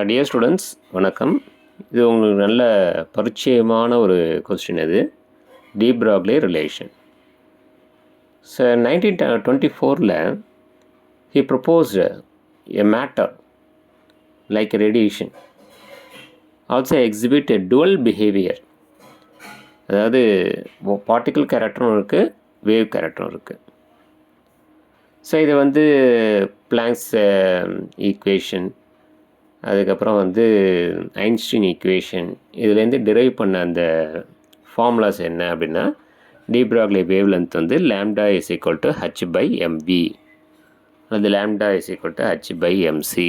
Dear students வணக்கம். இது உங்களுக்கு நல்ல பரிச்சயமான ஒரு கொஸ்டின். இது de Broglie relation. So 1924 he proposed a matter like radiation also exhibit a dual behavior. அதாவது பார்ட்டிக்கல் கேரக்டரும் இருக்குது, வேவ் கேரக்டரும் இருக்குது. ஸோ இதை வந்து பிளாங்க்ஸ் ஈக்குவேஷன், அதுக்கப்புறம் வந்து ஐன்ஸ்டீன் ஈக்குவேஷன், இதுலேருந்து டிரைவ் பண்ண அந்த ஃபார்முலாஸ் என்ன அப்படின்னா, டி ப்ராக்லி வேவ் லென்த் வந்து lambda is equal to H by MV, அல்லது lambda is equal to H by MC,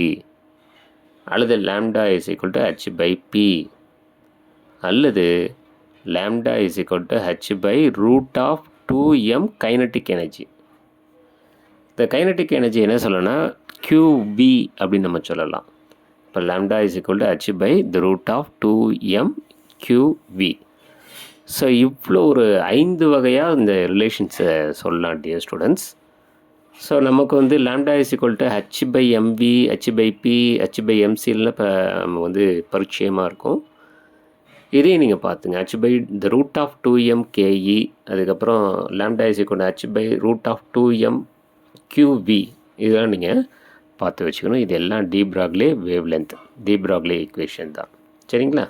அல்லது lambda is equal to H by P, அல்லது lambda is equal to H by root of 2m kinetic energy. இந்த kinetic energy என்ன சொல்லணும்னா QV அப்படின்னு நம்ம சொல்லலாம். இப்போ lambda is equal to H by the root of 2m QV. So இவ்வளோ ஒரு 5 வகையாக இந்த ரிலேஷன்ஸை சொல்லலாம் டியர் ஸ்டூடெண்ட்ஸ். ஸோ நமக்கு வந்து lambda is equal to H by MV, H by P, H by எம்சிலாம் இப்போ நம்ம வந்து பரிச்சயமாக இருக்கும். இதையும் நீங்கள் பார்த்துங்க. H by the root of 2m KE, அதுக்கப்புறம் lambda is equal to H by root of 2m QV, இதெல்லாம் நீங்கள் பார்த்து வச்சுக்கணும். இது எல்லாம் de Broglie wavelength, de Broglie equation தான். சரிங்களா?